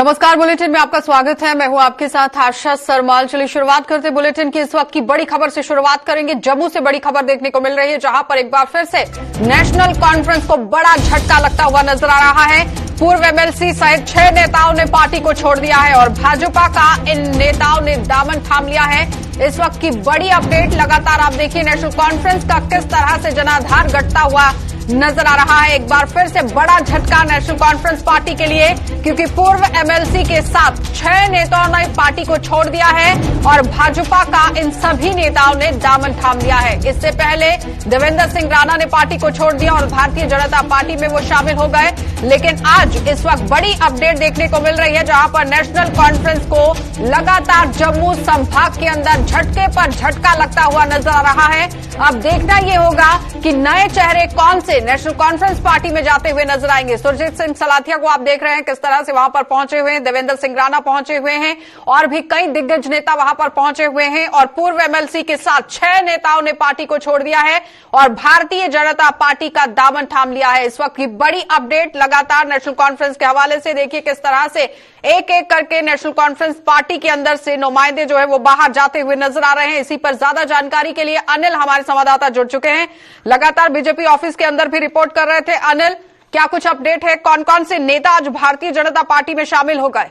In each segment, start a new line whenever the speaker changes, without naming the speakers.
नमस्कार, बुलेटिन में आपका स्वागत है। मैं हूं आपके साथ आशा सरमाल। चलिए शुरुआत करते बुलेटिन की इस वक्त की बड़ी खबर से शुरुआत करेंगे। जम्मू से बड़ी खबर देखने को मिल रही है, जहां पर एक बार फिर से नेशनल कॉन्फ्रेंस को बड़ा झटका लगता हुआ नजर आ रहा है। पूर्व एमएलसी सहित 6 नेताओं ने पार्टी को छोड़ दिया है और भाजपा का इन नेताओं ने दामन थाम लिया है। इस वक्त की बड़ी अपडेट लगातार आप देखिए, नेशनल कॉन्फ्रेंस का किस तरह से जनाधार घटता हुआ नजर आ रहा है। एक बार फिर से बड़ा झटका नेशनल कॉन्फ्रेंस पार्टी के लिए, क्योंकि पूर्व एमएलसी के साथ 6 नेताओं ने पार्टी को छोड़ दिया है और भाजपा का इन सभी नेताओं ने दामन थाम लिया है। इससे पहले देवेंद्र सिंह राणा ने पार्टी को छोड़ दिया और भारतीय जनता पार्टी में वो शामिल हो गए। लेकिन आज इस वक्त बड़ी अपडेट देखने को मिल रही है, जहां पर नेशनल कॉन्फ्रेंस को लगातार जम्मू संभाग के अंदर झटके पर झटका लगता हुआ नजर आ रहा है। अब देखना यह होगा कि नए चेहरे कौन से नेशनल कॉन्फ्रेंस पार्टी में जाते हुए नजर आएंगे। सुरजीत सिंह सलाथिया को आप देख रहे हैं किस तरह से वहां पर पहुंचे हुए हैं, देवेंद्र सिंह राणा पहुंचे हुए हैं और भी कई दिग्गज नेता वहां पर पहुंचे हुए हैं। और पूर्व एमएलसी के साथ 6 नेताओं ने पार्टी को छोड़ दिया है और भारतीय जनता पार्टी का दामन थाम लिया है। इस वक्त की बड़ी अपडेट लगातार नेशनल कॉन्फ्रेंस के हवाले से देखिए किस तरह से एक एक करके नेशनल कॉन्फ्रेंस पार्टी के अंदर से नुमाइंदे जो है वो बाहर जाते हुए नजर आ रहे हैं। इसी पर ज्यादा जानकारी के लिए अनिल हमारे संवाददाता जुड़ चुके हैं, लगातार बीजेपी ऑफिस के अंदर भी रिपोर्ट कर रहे थे। अनिल, क्या कुछ अपडेट है? कौन कौन से नेता आज भारतीय जनता पार्टी में शामिल हो गए?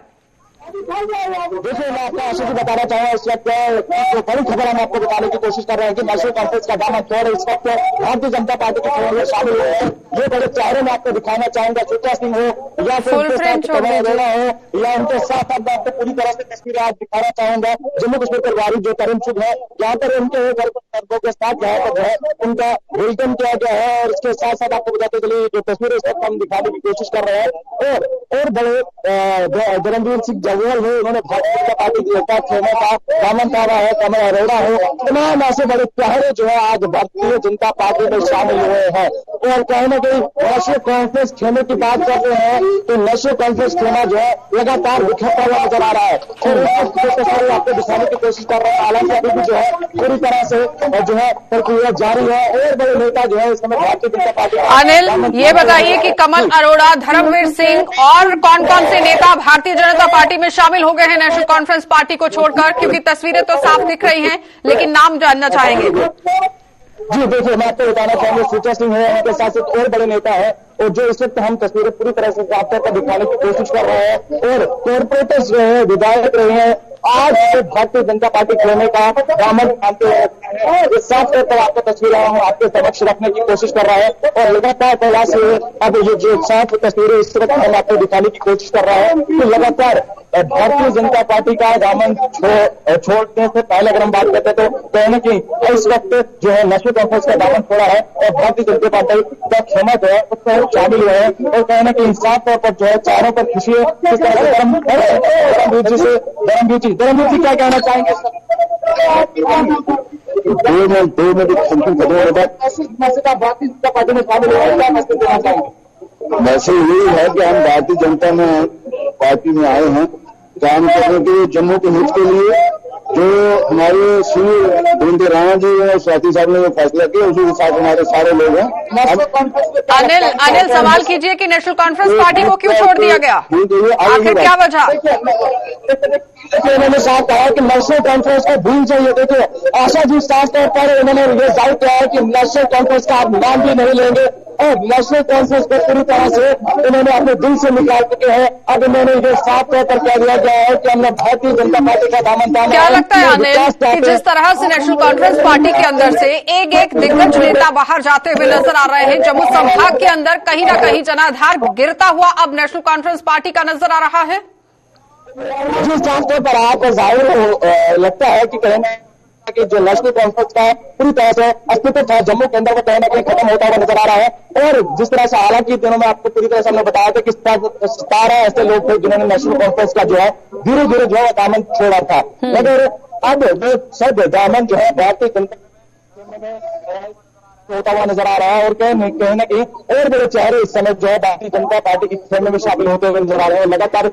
देखिए, मैं आपको ऐसे भी बताना चाहूंगा, इस वक्त जो बड़ी खबर हम आपको बताने की कोशिश कर रहे हैं कि नेशनल कॉन्फ्रेंस का दामन तोड़ इस वक्त भारतीय जनता पार्टी के खबर में शामिल हुए हैं। ये बड़े चेहरे में आपको दिखाना चाहूंगा, सुरजीत सिंह हो या फिर उनके साथ कमल अरोड़ा हो या उनके साथ मैं आपको पूरी तरह से तस्वीरें आज दिखाना चाहूंगा। जम्मू कश्मीर के वारी जो करीम शुभ है, यहाँ पर उनके घर के साथ यहाँ पर जो है उनका वेलकम किया गया है। और इसके साथ साथ आपको बताते चलिए जो तस्वीरें इस वक्त हम दिखाने की कोशिश कर रहे हैं। और बड़े धर्मवीर सिंह जगोल हो, उन्होंने भारतीय जनता पार्टी की एकता खेमे का दामन थामा है, कमल अरोड़ा हो, तमाम ऐसे बड़े चेहरे जो है आज भारतीय जनता पार्टी में शामिल हुए हैं। और कहीं न कहीं नेशनल कॉन्फ्रेंस खेमे की बात कर रहे हैं तो नेशनल कॉन्फ्रेंस खेमा जो है लगातार बिखरता हुआ नजर आ रहा है। और तस्वीरें आपको दिखाने की कोशिश कर रहे हैं। हालांकि अभी भी जो है पूरी तरह से जो है प्रक्रिया जारी है और बड़े नेता जो है इस समय भारतीय जनता पार्टी।
अनिल, ये बताइए कि कमल अरोड़ा, धर्मवीर सिंह और कौन कौन से नेता भारतीय जनता पार्टी में शामिल हो गए हैं नेशनल कॉन्फ्रेंस पार्टी को छोड़कर? क्योंकि तस्वीरें तो साफ दिख रही हैं, लेकिन नाम जानना चाहेंगे।
जी देखिए, मैं आपको बताना चाहूंगा, सुरजीत सिंह है, उनके साथ साथ और बड़े नेता है और जो इस वक्त हम तस्वीरें पूरी तरह से साफ तौर पर दिखाने की कोशिश कर रहे हैं। और कॉर्पोरेटर्स रहे हैं, विधायक रहे हैं, आज से भारतीय जनता पार्टी खेमे का दामन थामते हैं। इस साफ तौर पर आपको तस्वीरें हम आपके समक्ष रखने की कोशिश कर रहे हैं और लगातार प्रयास से अब ये जो साफ तस्वीरें इस वक्त हम आपको दिखाने की कोशिश कर रहे हैं कि लगातार भारतीय जनता पार्टी का दामन छोड़ने से पहले अगर हम बात करते तो कहीं न कहीं इस वक्त जो है नेशनल कॉन्फ्रेंस का दामन छोड़ा है और भारतीय जनता पार्टी का खेमा जो है उसमें शामिल हुए हैं। और कहीं न कहीं साफ तौर पर जो है चारों पर खुशी है। किस तरह से धर्मवीर जी क्या कहना चाहेंगे?
2 मिनट
भारतीय जनता पार्टी में शामिल हुआ है, क्या मैसेज देना चाहेंगे?
मैसेज यही है कि हम भारतीय जनता में पार्टी में आए हैं काम करने के लिए, जम्मू के हित के लिए। जो हमारे श्री देवेंद्र राणा जी और स्वाति साहब ने जो फैसला किया उसी के साथ हमारे सारे लोग हैं।
अनिल सवाल कीजिए कि नेशनल कॉन्फ्रेंस पार्टी को क्यों छोड़ दिया गया, आखिर क्या वजह?
उन्होंने साफ कहा कि नेशनल कॉन्फ्रेंस को भूल जाइए। देखिए, आशा जी साफ तौर पर उन्होंने ये जाहिर किया है कि नेशनल कॉन्फ्रेंस का आप नाम भी नहीं लेंगे और नेशनल कॉन्फ्रेंस को पूरी तरह से उन्होंने अपने दिल से निकाल चुके हैं। अब उन्होंने ये साफ तौर पर कह दिया गया है कि हमने भारतीय जनता पार्टी का दामन थामा।
क्या लगता है अनिल कि जिस तरह से नेशनल कॉन्फ्रेंस पार्टी के अंदर से एक एक दिग्गज नेता बाहर जाते हुए नजर आ रहे हैं, जम्मू संभाग के अंदर कहीं ना कहीं जनाधार गिरता हुआ अब नेशनल कॉन्फ्रेंस पार्टी का नजर आ रहा है?
जिस साफ तौर पर आपको जाहिर लगता है कि कहीं कि जो नेशनल कॉन्फ्रेंस का पूरी तरह से अस्तित्व था जम्मू के अंदर वो कहीं ना कहीं खत्म होता हुआ नजर आ रहा है। और जिस तरह से हालांकि दिनों में आपको पूरी तरह से हमने बताया था कि 17 ऐसे लोग थे जिन्होंने नेशनल कॉन्फ्रेंस का जो है धीरे धीरे जो है दामन छोड़ा था, मगर अब वो सब दामन जो है भारतीय जनता होता हुआ नजर आ रहा है और कहीं न कहीं और बड़े चेहरे इस समय जो है भारतीय जनता पार्टी के खेमे में शामिल होते हुए नजर आ रहे हैं। लगातार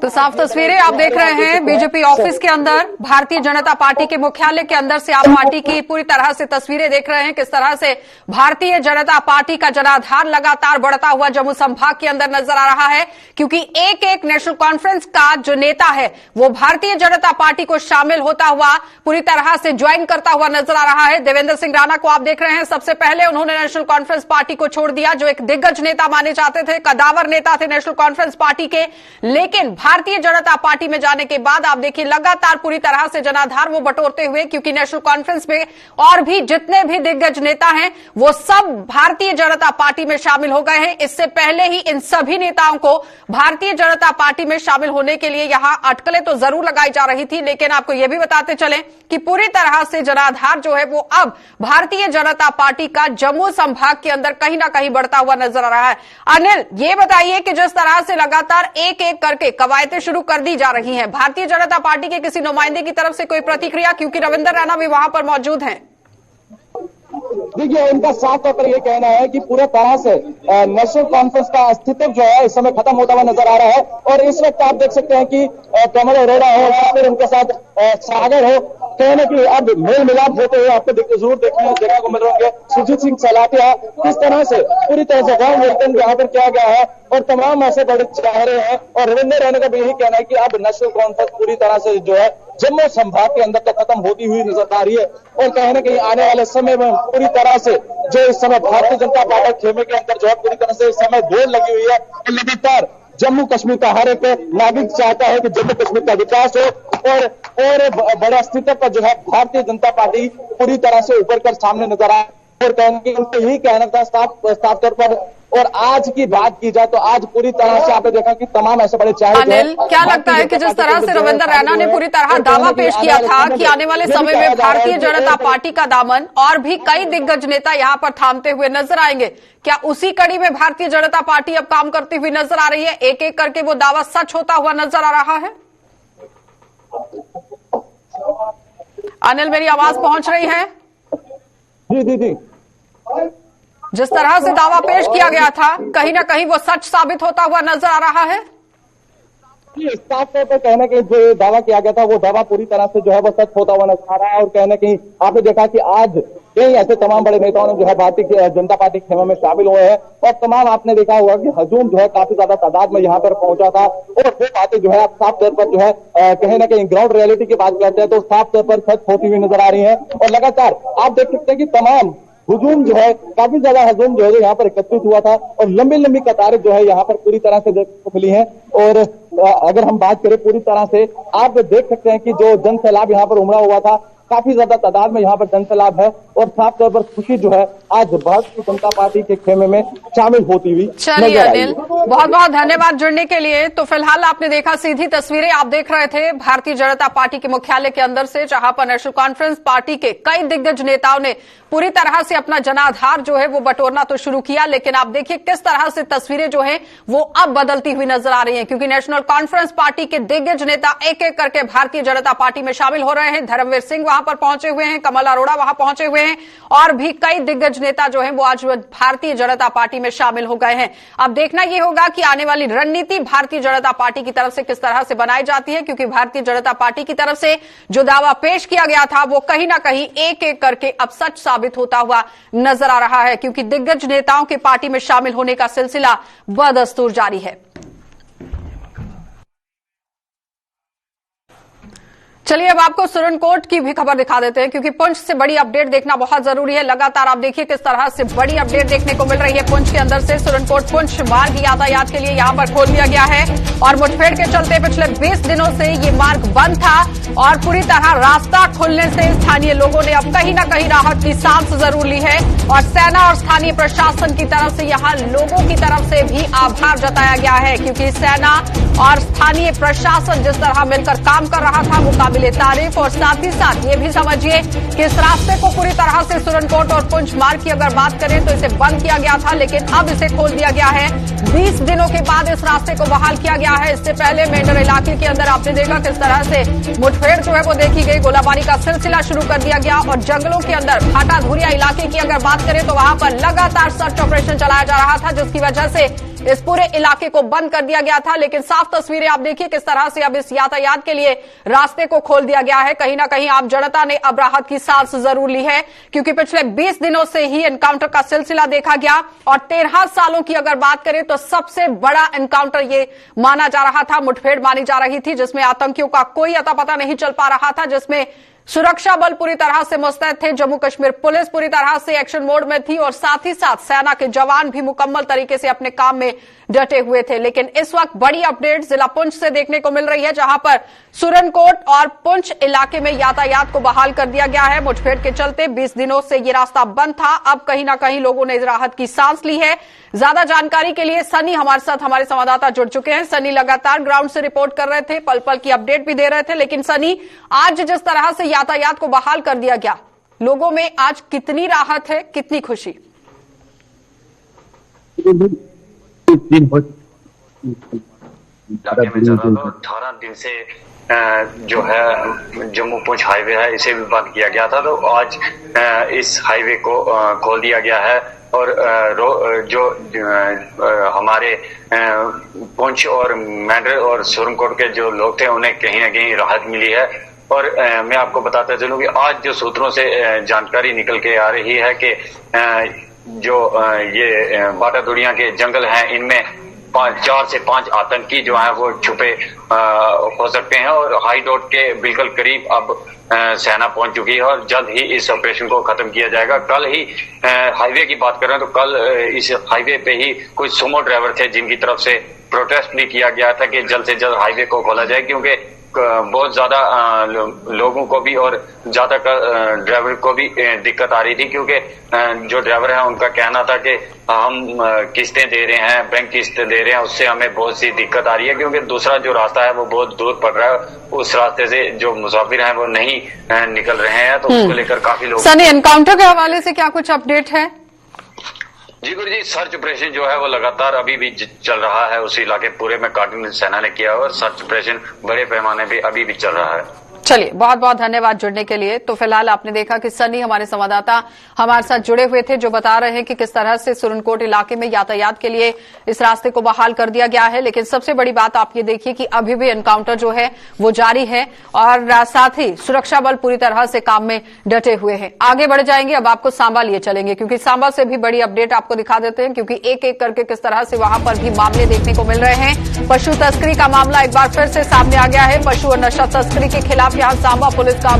तो साफ तस्वीरें आप देख रहे हैं बीजेपी ऑफिस के अंदर, भारतीय जनता पार्टी के मुख्यालय के अंदर से आप पार्टी की पूरी तरह से तस्वीरें देख रहे हैं, किस तरह से भारतीय जनता पार्टी का जनाधार लगातार बढ़ता हुआ जम्मू संभाग के अंदर नजर आ रहा है, क्योंकि एक एक नेशनल कॉन्फ्रेंस का जो नेता है वो भारतीय जनता पार्टी को शामिल होता हुआ पूरी तरह से ज्वाइन करता हुआ नजर आ रहा है। देवेंद्र सिंह राणा को आप देख रहे हैं, सबसे पहले उन्होंने नेशनल कॉन्फ्रेंस पार्टी को छोड़ दिया, जो एक दिग्गज नेता माने जाते थे, कदावर नेता थे नेशनल कॉन्फ्रेंस पार्टी के, लेकिन भारतीय जनता पार्टी में जाने के बाद आप देखिए लगातार पूरी तरह से जनाधार वो बटोरते हुए, क्योंकि नेशनल कॉन्फ्रेंस में और भी जितने भी दिग्गज नेता हैं वो सब भारतीय जनता पार्टी में शामिल हो गए हैं। इससे पहले ही इन सभी नेताओं को भारतीय जनता पार्टी में शामिल होने के लिए यहां अटकलें तो जरूर लगाई जा रही थी, लेकिन आपको यह भी बताते चलें कि पूरी तरह से जनाधार जो है वो अब भारतीय जनता पार्टी का जम्मू संभाग के अंदर कहीं ना कहीं बढ़ता हुआ नजर आ रहा है। अनिल, ये बताइए कि जिस तरह से लगातार एक एक करके कवायतें शुरू कर दी जा रही हैं, भारतीय जनता पार्टी के किसी नुमाइंदे की तरफ से कोई प्रतिक्रिया, क्योंकि रविंद्र रैना भी वहां पर मौजूद हैं?
देखिए, उनका साफ तौर पर यह कहना है कि पूरे तरह से नेशनल कॉन्फ्रेंस का अस्तित्व जो है इस समय खत्म होता हुआ नजर आ रहा है। और इस वक्त आप देख सकते हैं कि कमल अरोड़ा हो या फिर उनके साथ सागर हो, कहने की अब मेल मिलाप होते हुए आपको जरूर देखने को मिल रहे होंगे। सुरजीत सिंह सलातिया किस तरह से पूरी तरह से वार्म वेलकम यहाँ पर किया गया है और तमाम ऐसे बड़े चेहरे हैं। और रविंद्र रैना का भी यही कहना है कि अब नेशनल कॉन्फ्रेंस पूरी तरह से जो है जम्मू संभाग के अंदर तक खत्म होती हुई नजर आ रही है। और कहीं ना कहीं आने वाले समय में पूरी तरह से जो इस समय भारतीय जनता पार्टी खेमे के अंदर जो है पूरी तरह से इस समय दौड़ लगी हुई है और लगातार जम्मू कश्मीर का हर एक नागरिक चाहता है कि जम्मू कश्मीर का विकास हो और बड़े अस्तित्व पर जो है भारतीय जनता पार्टी पूरी तरह से उभर कर सामने नजर आए। और कहने उनको यही कहना था साफ तौर पर। और आज की बात की जाए तो आज पूरी तरह से आपने देखा कि तमाम ऐसे बड़े चेहरे।
अनिल, क्या लगता है कि जिस तरह से रविंद्र रैना ने पूरी तरह दावा पेश किया था कि आने वाले समय में भारतीय जनता पार्टी का दामन और भी कई दिग्गज नेता यहां पर थामते हुए नजर आएंगे, क्या उसी कड़ी में भारतीय जनता पार्टी अब काम करती हुई नजर आ रही है? एक एक करके वो दावा सच होता हुआ नजर आ रहा है? अनिल, मेरी आवाज पहुंच रही है?
जी।
जिस तरह से दावा पेश किया गया था, कहीं ना कहीं वो सच साबित होता हुआ नजर आ रहा है?
साफ तौर पर कहना कि जो दावा किया गया था वो दावा पूरी तरह से जो है वो सच होता हुआ नजर आ रहा है। और कहना कि आपने देखा कि आज कई ऐसे तमाम बड़े नेताओं ने जो है भारतीय जनता पार्टी खेमे में शामिल हुए हैं और तमाम आपने देखा होगा कि हजूम जो है काफी ज्यादा तादाद में यहाँ पर पहुंचा था। और वो बातें जो है आप साफ तौर पर जो है कहीं ना कहीं ग्राउंड रियलिटी की बात करते हैं तो साफ तौर पर सच होती हुई नजर आ रही है। और लगातार आप देख सकते हैं कि तमाम हुजूम जो है काफी ज्यादा हजूम जो है यहाँ पर एकत्रित हुआ था और लंबी लंबी कतारें जो है यहाँ पर पूरी तरह से देखने को मिली है। और अगर हम बात करें पूरी तरह से आप देख सकते हैं कि जो जन सैलाब यहाँ पर उमड़ा हुआ था, काफी ज्यादा तादाद में यहाँ पर जन सैलाब है और साफ तौर पर खुशी जो है आज भारतीय जनता पार्टी के खेमे में शामिल होती हुई।
चलिए अनिल, बहुत बहुत धन्यवाद जुड़ने के लिए। तो फिलहाल आपने देखा, सीधी तस्वीरें आप देख रहे थे भारतीय जनता पार्टी के मुख्यालय के अंदर से, जहां पर नेशनल कॉन्फ्रेंस पार्टी के कई दिग्गज नेताओं ने पूरी तरह से अपना जनाधार जो है वो बटोरना तो शुरू किया, लेकिन आप देखिए किस तरह से तस्वीरें जो है वो अब बदलती हुई नजर आ रही है, क्योंकि नेशनल कॉन्फ्रेंस पार्टी के दिग्गज नेता एक एक करके भारतीय जनता पार्टी में शामिल हो रहे हैं। धर्मवीर सिंह वहां पर पहुंचे हुए हैं, कमल अरोड़ा वहां पहुंचे हुए हैं और भी कई दिग्गज नेता जो हैं वो आज भारतीय जनता पार्टी में शामिल हो गए हैं। अब देखना यह होगा कि आने वाली रणनीति भारतीय जनता पार्टी की तरफ से किस तरह से बनाई जाती है, क्योंकि भारतीय जनता पार्टी की तरफ से जो दावा पेश किया गया था वो कहीं ना कहीं एक एक करके अब सच साबित होता हुआ नजर आ रहा है, क्योंकि दिग्गज नेताओं के पार्टी में शामिल होने का सिलसिला बदस्तूर जारी है। चलिए अब आपको सुरनकोट की भी खबर दिखा देते हैं, क्योंकि पुंछ से बड़ी अपडेट देखना बहुत जरूरी है। लगातार आप देखिए किस तरह से बड़ी अपडेट देखने को मिल रही है पुंछ के अंदर से। सुरनकोट पुंछ मार्ग यातायात के लिए यहां पर खोल दिया गया है और मुठभेड़ के चलते पिछले 20 दिनों से ये मार्ग बंद था और पूरी तरह रास्ता खुलने से स्थानीय लोगों ने अब कहीं ना कहीं राहत की सांस जरूर ली है और सेना और स्थानीय प्रशासन की तरफ से यहां लोगों की तरफ से भी आभार जताया गया है, क्योंकि सेना और स्थानीय प्रशासन जिस तरह मिलकर काम कर रहा था वो काबिले तारीफ। और साथ ही साथ ये भी समझिए कि इस रास्ते को पूरी तरह से सुरनकोट और पुंछ मार्ग की अगर बात करें तो इसे बंद किया गया था, लेकिन अब इसे खोल दिया गया है। 20 दिनों के बाद इस रास्ते को बहाल किया गया है। इससे पहले मेंढर इलाके के अंदर आपने देखा किस तरह से मुठभेड़ जो है वो देखी गई, गोलाबारी का सिलसिला शुरू कर दिया गया। और जंगलों के अंदर भाटा धुरिया इलाके की अगर बात करें तो वहां पर लगातार सर्च ऑपरेशन चलाया जा रहा था, जिसकी वजह से इस पूरे इलाके को बंद कर दिया गया था। लेकिन साफ तस्वीरें आप देखिए किस तरह से अब इस यातायात के लिए रास्ते को खोल दिया गया है। कहीं ना कहीं आप जनता ने अब राहत की सांस जरूर ली है, क्योंकि पिछले 20 दिनों से ही एनकाउंटर का सिलसिला देखा गया और 13 सालों की अगर बात करें तो सबसे बड़ा एनकाउंटर ये माना जा रहा था, मुठभेड़ मानी जा रही थी, जिसमें आतंकियों का कोई अता पता नहीं चल पा रहा था, जिसमें सुरक्षा बल पूरी तरह से मुस्तैद थे, जम्मू कश्मीर पुलिस पूरी तरह से एक्शन मोड में थी और साथ ही साथ सेना के जवान भी मुकम्मल तरीके से अपने काम में डटे हुए थे। लेकिन इस वक्त बड़ी अपडेट जिला पुंछ से देखने को मिल रही है, जहां पर सुरनकोट और पुंछ इलाके में यातायात को बहाल कर दिया गया है। मुठभेड़ के चलते 20 दिनों से ये रास्ता बंद था, अब कहीं ना कहीं लोगों ने राहत की सांस ली है। ज्यादा जानकारी के लिए सनी हमारे साथ हमारे संवाददाता जुड़ चुके हैं। सनी लगातार ग्राउंड से रिपोर्ट कर रहे थे, पल पल की अपडेट भी दे रहे थे। लेकिन सनी, आज जिस तरह से यातायात को बहाल कर दिया गया, लोगों में आज कितनी राहत है, कितनी खुशी?
में चल रहा था 18 दिन से जो है जम्मू पुंछ हाईवे है, इसे भी बंद किया गया था। तो आज इस हाईवे को खोल दिया गया है और जो हमारे पुंछ और मेंढर और सुरनकोट के जो लोग थे उन्हें कहीं ना कहीं राहत मिली है। और मैं आपको बताता चलूं कि आज जो सूत्रों से जानकारी निकल के आ रही है कि जो ये भाटा धुरिया के जंगल हैं, इनमें 4 से 5 आतंकी जो है वो छुपे हो सकते हैं और हाईडोट के बिल्कुल करीब अब सेना पहुंच चुकी है और जल्द ही इस ऑपरेशन को खत्म किया जाएगा। कल ही हाईवे की बात करें तो कल इस हाईवे पे ही कुछ सुमो ड्राइवर थे जिनकी तरफ से प्रोटेस्ट भी किया गया था कि जल्द से जल्द हाईवे को खोला जाए, क्योंकि बहुत ज्यादा लोगों को भी और ज्यादा ड्राइवर को भी दिक्कत आ रही थी, क्योंकि जो ड्राइवर है उनका कहना था कि हम किस्तें दे रहे हैं, बैंक किस्तें दे रहे हैं, उससे हमें बहुत सी दिक्कत आ रही है, क्योंकि दूसरा जो रास्ता है वो बहुत दूर पड़ रहा है, उस रास्ते से जो मुसाफिर हैं वो नहीं निकल रहे हैं। तो उसको लेकर काफी लोग।
सनी, एनकाउंटर के हवाले से क्या कुछ अपडेट है?
जी गुरु जी, सर्च ऑपरेशन जो है वो लगातार अभी भी चल रहा है। उस इलाके पूरे में कार्टून सेना ने किया और सर्च ऑपरेशन बड़े पैमाने पे अभी भी चल रहा है।
चलिए, बहुत बहुत धन्यवाद जुड़ने के लिए। तो फिलहाल आपने देखा कि सनी हमारे संवाददाता हमारे साथ जुड़े हुए थे, जो बता रहे हैं कि किस तरह से सुरनकोट इलाके में यातायात के लिए इस रास्ते को बहाल कर दिया गया है। लेकिन सबसे बड़ी बात आप ये देखिए कि अभी भी एनकाउंटर जो है वो जारी है और साथ ही सुरक्षा बल पूरी तरह से काम में डटे हुए हैं। आगे बढ़ जाएंगे, अब आपको सांबा लिए चलेंगे, क्योंकि सांबा से भी बड़ी अपडेट आपको दिखा देते हैं, क्योंकि एक एक करके किस तरह से वहां पर भी मामले देखने को मिल रहे हैं। पशु तस्करी का मामला एक बार फिर से सामने आ गया है। पशु और नशा तस्करी के खिलाफ यहां सांबा पुलिस का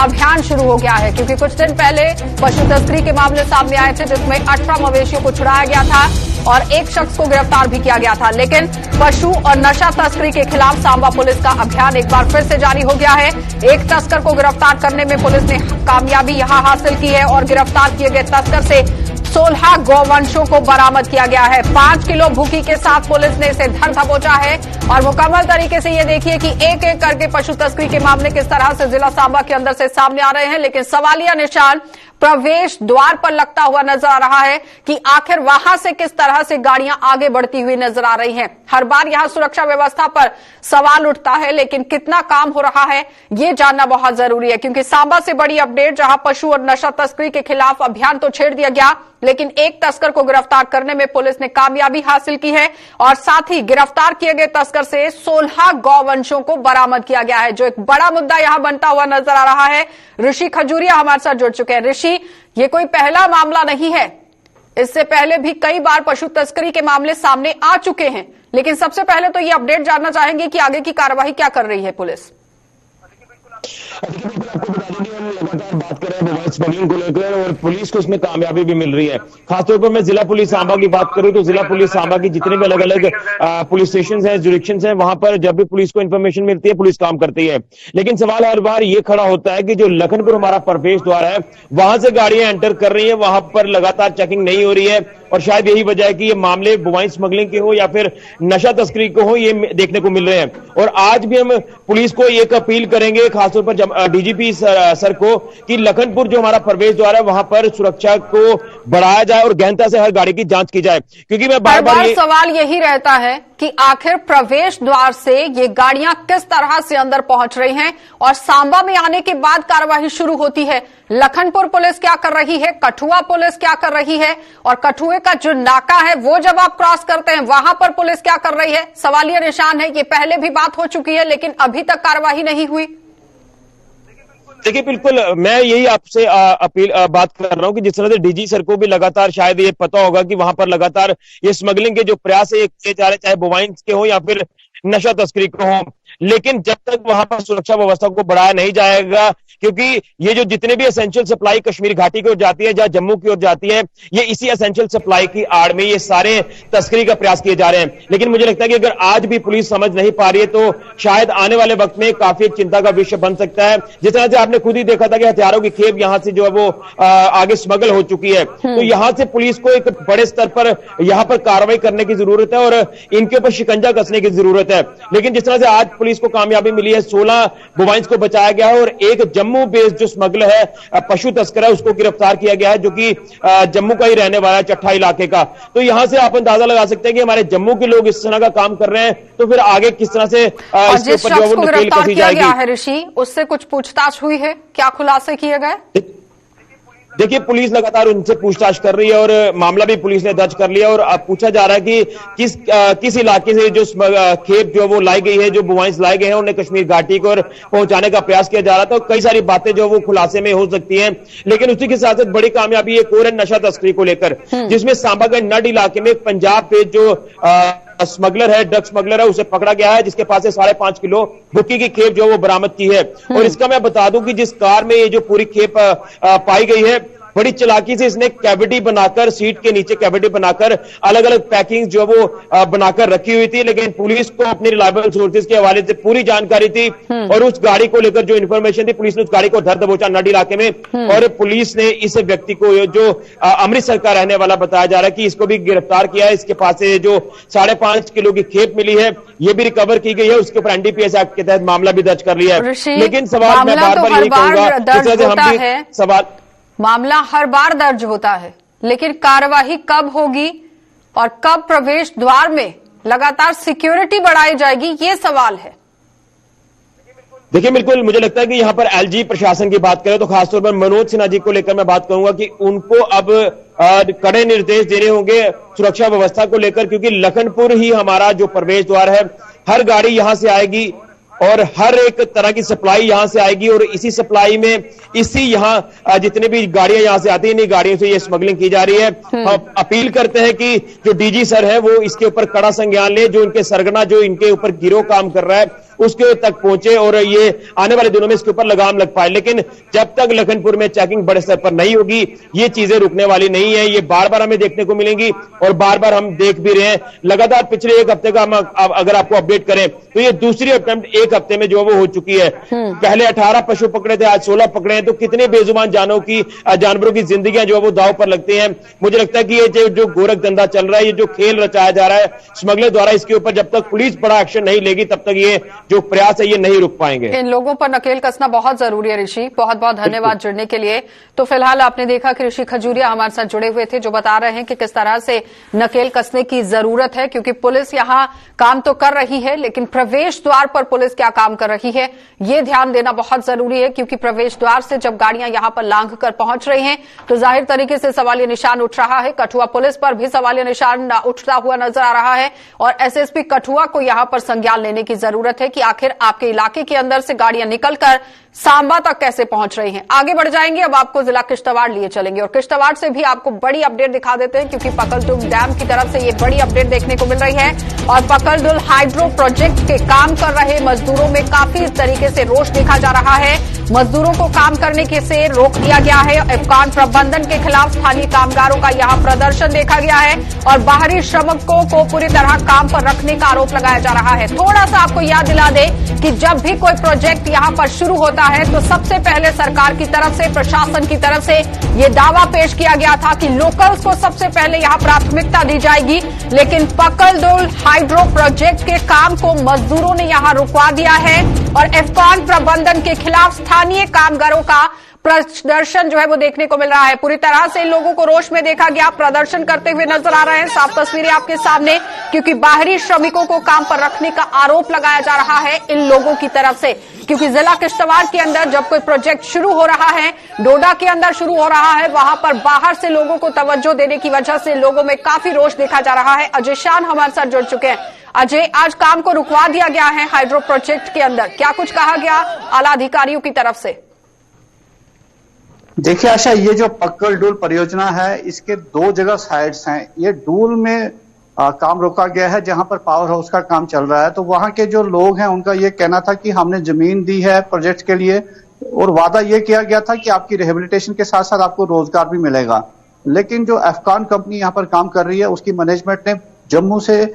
अभियान शुरू हो गया है, क्योंकि कुछ दिन पहले पशु तस्करी के मामले सामने आए थे, जिसमें 18 मवेशियों को छुड़ाया गया था और एक शख्स को गिरफ्तार भी किया गया था। लेकिन पशु और नशा तस्करी के खिलाफ सांबा पुलिस का अभियान एक बार फिर से जारी हो गया है। एक तस्कर को गिरफ्तार करने में पुलिस ने कामयाबी यहां हासिल की है और गिरफ्तार किए गए तस्कर से 16 गौवंशों को बरामद किया गया है। 5 किलो भूखी के साथ पुलिस ने इसे धर दबोचा है और मुकम्मल तरीके से ये देखिए कि एक एक करके पशु तस्करी के मामले किस तरह से जिला सांबा के अंदर से सामने आ रहे हैं। लेकिन सवालिया निशान प्रवेश द्वार पर लगता हुआ नजर आ रहा है कि आखिर वहां से किस तरह से गाड़ियां आगे बढ़ती हुई नजर आ रही हैं। हर बार यहां सुरक्षा व्यवस्था पर सवाल उठता है, लेकिन कितना काम हो रहा है ये जानना बहुत जरूरी है, क्योंकि सांबा से बड़ी अपडेट, जहां पशु और नशा तस्करी के खिलाफ अभियान तो छेड़ दिया गया, लेकिन एक तस्कर को गिरफ्तार करने में पुलिस ने कामयाबी हासिल की है और साथ ही गिरफ्तार किए गए तस्कर से 16 गौवंशों को बरामद किया गया है, जो एक बड़ा मुद्दा यहां बनता हुआ नजर आ रहा है। ऋषि खजूरिया हमारे साथ जुड़ चुके हैं। ऋषि, ये कोई पहला मामला नहीं है, इससे पहले भी कई बार पशु तस्करी के मामले सामने आ चुके हैं, लेकिन सबसे पहले तो ये अपडेट जानना चाहेंगे कि आगे की कार्रवाई क्या कर रही है पुलिस?
देखिए बिल्कुल आपको बता दें कि हम लगातार बात कर रहे हैं मोबाइल स्मगलिंग को लेकर और पुलिस को इसमें कामयाबी भी मिल रही है। खासतौर पर मैं जिला पुलिस सांबा की बात करूं तो जिला पुलिस सांबा की जितने भी अलग अलग पुलिस स्टेशन हैं, जुरिक्शंस हैं, वहां पर जब भी पुलिस को इन्फॉर्मेशन मिलती है पुलिस काम करती है। लेकिन सवाल हर बार ये खड़ा होता है कि जो लखनपुर हमारा प्रवेश द्वार है वहां से गाड़ियां एंटर कर रही है, वहां पर लगातार चेकिंग नहीं हो रही है और शायद यही वजह है कि ये मामले बुवाई स्मगलिंग के हो या फिर नशा तस्करी के हो, ये देखने को मिल रहे हैं। और आज भी हम पुलिस को एक अपील करेंगे, खासतौर पर डीजीपी सर को, कि लखनपुर जो हमारा प्रवेश द्वार है वहां पर सुरक्षा को बढ़ाया जाए और गहनता से हर गाड़ी की जांच की जाए। क्योंकि मैं बार बार
सवाल यही रहता है कि आखिर प्रवेश द्वार से ये गाड़ियां किस तरह से अंदर पहुंच रही हैं और सांबा में आने के बाद कार्रवाई शुरू होती है। लखनपुर पुलिस क्या कर रही है, कठुआ पुलिस क्या कर रही है, और कठुए का जो नाका है वो जब आप क्रॉस करते हैं वहां पर पुलिस क्या कर रही है, सवालिया निशान है। ये पहले भी बात हो चुकी है लेकिन अभी तक कार्रवाई नहीं हुई।
देखिए, बिल्कुल मैं यही आपसे बात कर रहा हूं कि जिस तरह से डीजी सर को भी लगातार शायद ये पता होगा कि वहां पर लगातार ये स्मगलिंग के जो प्रयास है किए जा रहे, चाहे बोवाइन के हो या फिर नशा तस्करी को हो, लेकिन जब तक वहां पर सुरक्षा व्यवस्था को बढ़ाया नहीं जाएगा, क्योंकि ये जो जितने भी एसेंशियल सप्लाई कश्मीर घाटी की ओर जाती है, जहां जम्मू की ओर जाती है, ये इसी एसेंशियल सप्लाई की आड़ में ये सारे तस्करी का प्रयास किए जा रहे हैं। लेकिन मुझे लगता है कि अगर आज भी पुलिस समझ नहीं पा रही है तो शायद आने वाले वक्त में काफी चिंता का विषय बन सकता है। जिस तरह से आपने खुद ही देखा था कि हथियारों की खेप यहां से जो है वो आगे स्मगल हो चुकी है, तो यहां से पुलिस को एक बड़े स्तर पर यहां पर कार्रवाई करने की जरूरत है और इनके ऊपर शिकंजा कसने की जरूरत है। लेकिन जिस तरह से आज पुलिस को कामयाबी मिली है, 16 बोवाइंस को बचाया गया है और एक जम्मू बेस्ड जो स्मगलर है, पशु तस्कर है, उसको गिरफ्तार किया गया है, जो कि जम्मू का ही रहने वाला है, चट्ठा इलाके का। तो यहां से आप अंदाजा लगा सकते हैं कि हमारे जम्मू के लोग इस तरह का काम कर रहे हैं, तो फिर आगे किस तरह से इसके ऊपर जो वो नकेल कसी जाएगी।
ऋषि, उससे कुछ पूछताछ हुई है, क्या खुलासे किए गए?
देखिए, पुलिस लगातार उनसे पूछताछ कर रही है और मामला भी पुलिस ने दर्ज कर लिया और अब पूछा जा रहा है कि किस इलाके से जो खेप जो वो लाई गई है, जो बोवाइंस लाए गए हैं, उन्हें कश्मीर घाटी को पहुंचाने का प्रयास किया जा रहा था। कई सारी बातें जो वो खुलासे में हो सकती हैं, लेकिन उसी के साथ साथ बड़ी कामयाबी एक और है नशा तस्करी को लेकर, जिसमें सांबा के नड इलाके में पंजाब पे जो स्मगलर है, ड्रग स्मगलर है, उसे पकड़ा गया है, जिसके पास से 5.5 किलो भुक्की की खेप जो वो बरामद की है। और इसका मैं बता दूं कि जिस कार में ये जो पूरी खेप पाई गई है, बड़ी चालाकी से इसने कैविटी बनाकर, सीट के नीचे कैविटी बनाकर अलग अलग पैकिंग जो वो बनाकर रखी हुई थी। लेकिन पुलिस को अपनी रिलायबल सोर्सेज के हवाले से पूरी जानकारी थी और उस गाड़ी को लेकर जो इन्फॉर्मेशन थी, पुलिस ने उस गाड़ी को धर दबोचा नड इलाके में और पुलिस ने इस व्यक्ति को जो अमृतसर का रहने वाला बताया जा रहा है कि इसको भी गिरफ्तार किया है। इसके पास से जो 5.5 किलो की खेप मिली है, ये भी रिकवर की गई है। उसके ऊपर एनडीपीएस एक्ट के तहत मामला भी दर्ज कर लिया है। लेकिन सवाल मैं बार बार यही कहूंगा,
मामला हर बार दर्ज होता है, लेकिन कार्यवाही कब होगी और कब प्रवेश द्वार में लगातार सिक्योरिटी बढ़ाई जाएगी, ये सवाल है।
देखिए, बिल्कुल मुझे लगता है कि यहां पर एलजी प्रशासन की बात करें तो खासतौर पर मनोज सिन्हा जी को लेकर मैं बात करूंगा कि उनको अब कड़े निर्देश देने होंगे सुरक्षा व्यवस्था को लेकर, क्योंकि लखनपुर ही हमारा जो प्रवेश द्वार है, हर गाड़ी यहां से आएगी और हर एक तरह की सप्लाई यहां से आएगी और इसी सप्लाई में इसी यहां जितने भी गाड़ियां यहां से आती हैं, इन गाड़ियों से ये स्मगलिंग की जा रही है। हम अपील करते हैं कि जो डीजी सर है वो इसके ऊपर कड़ा संज्ञान ले, जो इनके सरगना जो इनके ऊपर गिरोह काम कर रहा है उसके तक पहुंचे और ये आने वाले दिनों में इसके ऊपर लगाम लग पाए। लेकिन जब तक लखनपुर में चेकिंग बड़े स्तर पर नहीं होगी, ये चीजें रुकने वाली नहीं है। ये बार बार हमें देखने को मिलेंगी और बार बार हम देख भी रहे हैं। लगातार पिछले एक हफ्ते का हम अगर आपको अपडेट करें तो ये दूसरी अटेम्प्ट एक हफ्ते में जो वो हो चुकी है। पहले 18 पशु पकड़े थे, आज 16 पकड़े हैं, तो कितने बेजुबान जानवरों की जिंदगियां जो वो दांव पर लगती हैं। मुझे लगता है कि ये जो गोरख धंधा चल रहा है, ये जो खेल रचाया जा रहा है स्मगलर द्वारा, इसके ऊपर जब तक पुलिस बड़ा एक्शन नहीं लेगी तब तक ये जो प्रयास है ये नहीं रुक पाएंगे।
इन लोगों पर नकेल कसना बहुत जरूरी है। ऋषि, बहुत बहुत धन्यवाद जुड़ने के लिए। तो फिलहाल आपने देखा कि ऋषि खजूरिया हमारे साथ जुड़े हुए थे, जो बता रहे हैं कि किस तरह से नकेल कसने की जरूरत है, क्योंकि पुलिस यहां काम तो कर रही है, लेकिन प्रवेश द्वार पर पुलिस क्या काम कर रही है ये ध्यान देना बहुत जरूरी है। क्योंकि प्रवेश द्वार से जब गाड़ियां यहां पर लांघ कर पहुंच रही हैं तो जाहिर तरीके से सवालिया निशान उठ रहा है। कठुआ पुलिस पर भी सवालिया निशान उठता हुआ नजर आ रहा है और एसएसपी कठुआ को यहां पर संज्ञान लेने की जरूरत है कि आखिर आपके इलाके के अंदर से गाड़ियां निकलकर सांबा तक कैसे पहुंच रही हैं। आगे बढ़ जाएंगे, अब आपको जिला किश्तवाड़ लिए चलेंगे और किश्तवाड़ से भी आपको बड़ी अपडेट दिखा देते हैं, क्योंकि पकलदुल डैम की तरफ से ये बड़ी अपडेट देखने को मिल रही है और पकलदुल हाइड्रो प्रोजेक्ट के काम कर रहे मजदूरों में काफी तरीके से रोष देखा जा रहा है मजदूरों को काम करने के से रोक दिया गया है। अफगान प्रबंधन के खिलाफ स्थानीय कामगारों का यहां प्रदर्शन देखा गया है और बाहरी श्रमिकों को पूरी तरह काम पर रखने का आरोप लगाया जा रहा है। थोड़ा सा आपको याद दिला दें कि जब भी कोई प्रोजेक्ट यहां पर शुरू होता है तो सबसे पहले सरकार की तरफ से, प्रशासन की तरफ से ये दावा पेश किया गया था कि लोकल्स को सबसे पहले यहां प्राथमिकता दी जाएगी, लेकिन पकलडुल हाइड्रो प्रोजेक्ट के काम को मजदूरों ने यहां रुकवा दिया है और अफगान प्रबंधन के खिलाफ स्थानीय कामगारों का प्रदर्शन जो है वो देखने को मिल रहा है। पूरी तरह से लोगों को रोष में देखा गया, प्रदर्शन करते हुए नजर आ रहे हैं। साफ तस्वीरें आपके सामने, क्योंकि बाहरी श्रमिकों को काम पर रखने का आरोप लगाया जा रहा है इन लोगों की तरफ से। क्योंकि जिला किश्तवाड़ के अंदर जब कोई प्रोजेक्ट शुरू हो रहा है, डोडा के अंदर शुरू हो रहा है, वहां पर बाहर से लोगों को तवज्जो देने की वजह से लोगों में काफी रोष देखा जा रहा है। अजय शान हमारे साथ जुड़ चुके हैं। अजय, आज काम को रुकवा दिया गया है हाइड्रो प्रोजेक्ट के अंदर, क्या कुछ कहा गया आला अधिकारियों की तरफ से?
देखिए आशा, ये जो पक्कल डूल परियोजना है इसके दो जगह साइट्स हैं। ये डूल में काम रोका गया है जहां पर पावर हाउस का काम चल रहा है। तो वहां के जो लोग हैं उनका ये कहना था कि हमने जमीन दी है प्रोजेक्ट के लिए और वादा ये किया गया था कि आपकी रिहेबिलिटेशन के साथ साथ आपको रोजगार भी मिलेगा। लेकिन जो अफगान कंपनी यहाँ पर काम कर रही है उसकी मैनेजमेंट ने जम्मू से,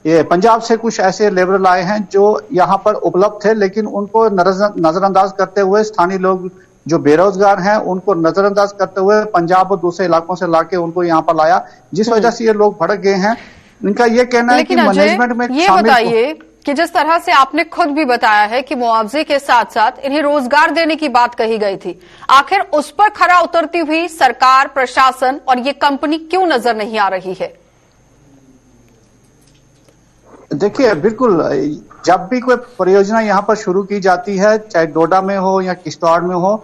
पंजाब से कुछ ऐसे लेबर लाए हैं जो यहाँ पर उपलब्ध थे, लेकिन उनको नजरअंदाज करते हुए स्थानीय लोग जो बेरोजगार हैं उनको नजरअंदाज करते हुए पंजाब और दूसरे इलाकों से लाके उनको यहाँ पर लाया, जिस वजह से ये लोग भड़क गए हैं। इनका ये कहना है कि मैनेजमेंट में
ये बताइए कि जिस तरह से आपने खुद भी बताया है कि मुआवजे के साथ साथ इन्हें रोजगार देने की बात कही गई थी, आखिर उस पर खरा उतरती हुई सरकार, प्रशासन और ये कंपनी क्यों नजर नहीं आ रही है?
देखिए, बिल्कुल जब भी कोई परियोजना यहाँ पर शुरू की जाती है, चाहे डोडा में हो या किश्तवाड़ में हो,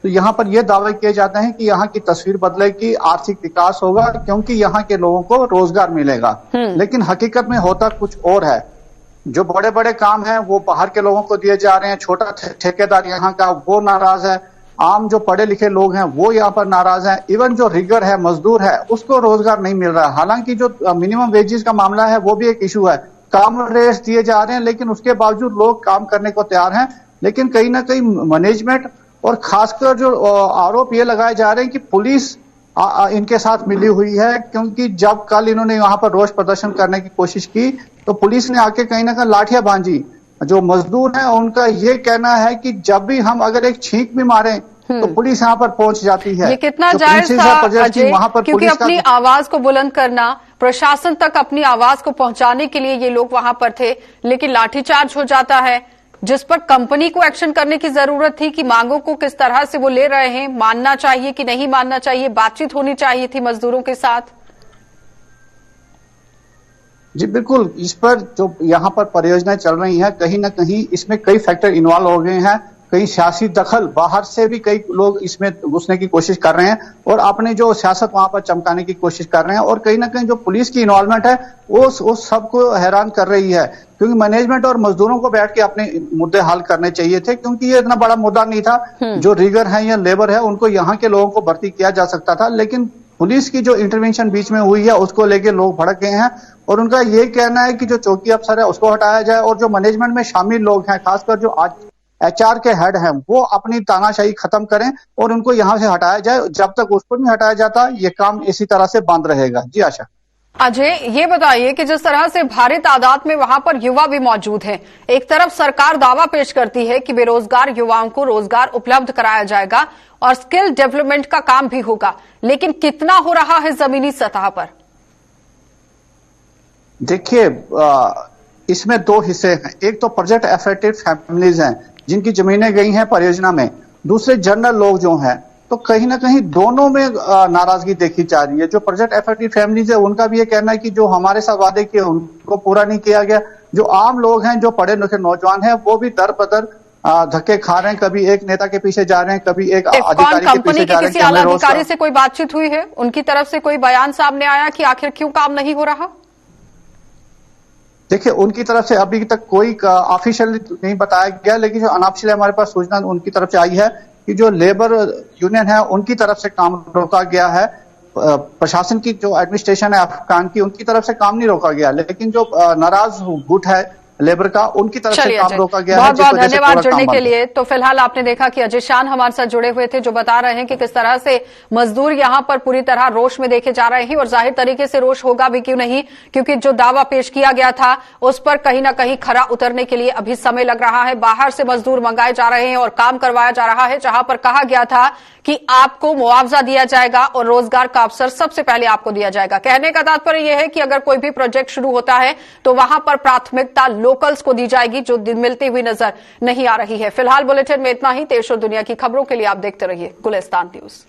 तो यहाँ पर यह दावे किए जाते हैं कि यहाँ की तस्वीर बदलेगी, आर्थिक विकास होगा क्योंकि यहाँ के लोगों को रोजगार मिलेगा। लेकिन हकीकत में होता कुछ और है। जो बड़े बड़े काम हैं वो बाहर के लोगों को दिए जा रहे हैं। छोटा ठेकेदार यहाँ का वो नाराज है, आम जो पढ़े लिखे लोग हैं वो यहाँ पर नाराज हैं, इवन जो रिगर है, मजदूर है, उसको रोजगार नहीं मिल रहा है। हालांकि जो मिनिमम वेजेस का मामला है वो भी एक इशू है, काम रेट्स दिए जा रहे हैं लेकिन उसके बावजूद लोग काम करने को तैयार हैं। लेकिन कहीं ना कहीं मैनेजमेंट और खासकर जो आरोप ये लगाए जा रहे हैं कि पुलिस इनके साथ मिली हुई है, क्योंकि जब कल इन्होंने वहां पर रोष प्रदर्शन करने की कोशिश की तो पुलिस ने आके कहीं ना कहीं लाठियां भांजी। जो मजदूर हैं उनका ये कहना है कि जब भी हम अगर एक छींक भी मारें तो पुलिस यहाँ पर पहुंच जाती है।
ये कितना जायज था अजय, क्योंकि अपनी आवाज को बुलंद करना, प्रशासन तक अपनी आवाज को पहुंचाने के लिए ये लोग वहां पर थे, लेकिन लाठीचार्ज हो जाता है, जिस पर कंपनी को एक्शन करने की जरूरत थी कि मांगों को किस तरह से वो ले रहे हैं, मानना चाहिए कि नहीं मानना चाहिए, बातचीत होनी चाहिए थी मजदूरों के साथ।
जी बिल्कुल, इस पर जो यहाँ पर परियोजनाएं चल रही हैं कहीं ना कहीं इसमें कई फैक्टर इन्वॉल्व हो गए हैं। कई सियासी दखल, बाहर से भी कई लोग इसमें घुसने की कोशिश कर रहे हैं और अपने जो सियासत वहां पर चमकाने की कोशिश कर रहे हैं। और कहीं ना कहीं जो पुलिस की इन्वॉल्वमेंट है वो सबको हैरान कर रही है, क्योंकि मैनेजमेंट और मजदूरों को बैठ के अपने मुद्दे हल करने चाहिए थे, क्योंकि ये इतना बड़ा मुद्दा नहीं था। जो रिगर है या लेबर है उनको यहाँ के लोगों को भर्ती किया जा सकता था, लेकिन पुलिस की जो इंटरवेंशन बीच में हुई है उसको लेके लोग भड़क गए हैं। और उनका ये कहना है कि जो चौकी अफसर है उसको हटाया जाए और जो मैनेजमेंट में शामिल लोग हैं, खासकर जो आज HR के हेड हैं, वो अपनी तानाशाही खत्म करें और उनको यहां से हटाया जाए। जब तक उसको नहीं हटाया जाता ये काम इसी तरह से बंद रहेगा। जी आशा।
अजय, ये बताइए कि जिस तरह से भारी तादाद में वहां पर युवा भी मौजूद हैं, एक तरफ सरकार दावा पेश करती है कि बेरोजगार युवाओं को रोजगार उपलब्ध कराया जाएगा और स्किल डेवलपमेंट का काम भी होगा, लेकिन कितना हो रहा है जमीनी सतह पर?
देखिए, इसमें दो हिस्से हैं। एक तो प्रोजेक्ट एफेक्टेड फैमिलीज हैं जिनकी जमीनें गई हैं परियोजना में, दूसरे जनरल लोग जो हैं, तो कहीं ना कहीं दोनों में नाराजगी देखी जा रही है। जो प्रोजेक्ट एफेक्टेड फैमिलीज है उनका भी ये कहना है कि जो हमारे साथ वादे किए उनको पूरा नहीं किया गया। जो आम लोग हैं, जो पढ़े लिखे नौजवान हैं, वो भी दर बदर धक्के खा रहे हैं। कभी एक नेता के पीछे जा रहे हैं, कभी एक अधिकारी के पीछे जा रहे हैं।
किसी आला अधिकारी से कोई बातचीत हुई है? उनकी तरफ से कोई बयान सामने आया कि आखिर क्यों काम नहीं हो रहा?
देखिए, उनकी तरफ से अभी तक कोई ऑफिशियल नहीं बताया गया, लेकिन जो अनऑफिशियल हमारे पास सूचना उनकी तरफ से आई है कि जो लेबर यूनियन है उनकी तरफ से काम रोका गया है। प्रशासन की जो एडमिनिस्ट्रेशन है अफगान की, उनकी तरफ से काम नहीं रोका गया, लेकिन जो नाराज गुट है, लेबर का, उनकी तरफ से
चलिए
काम
अजय,
रोका गया है।
बहुत
जिस
बहुत
वजह से
धन्यवाद
पूरा
जुड़ने
काम
के
बंद है।
लिए। तो फिलहाल आपने देखा कि अजय शान हमारे साथ जुड़े हुए थे, जो बता रहे हैं कि किस तरह से मजदूर यहां पर पूरी तरह रोष में देखे जा रहे हैं, और जाहिर तरीके से रोष होगा भी क्यों नहीं, क्योंकि जो दावा पेश किया गया था उस पर कहीं ना कहीं खरा उतरने के लिए अभी समय लग रहा है। बाहर से मजदूर मंगाए जा रहे हैं और काम करवाया जा रहा है, जहां पर कहा गया था कि आपको मुआवजा दिया जाएगा और रोजगार का अवसर सबसे पहले आपको दिया जाएगा। कहने का तात्पर्य यह है कि अगर कोई भी प्रोजेक्ट शुरू होता है तो वहां पर प्राथमिकता लोकल्स को दी जाएगी, जो मिलती हुई नजर नहीं आ रही है। फिलहाल बुलेटिन में इतना ही। देश और दुनिया की खबरों के लिए आप देखते रहिए गुलिस्तान न्यूज।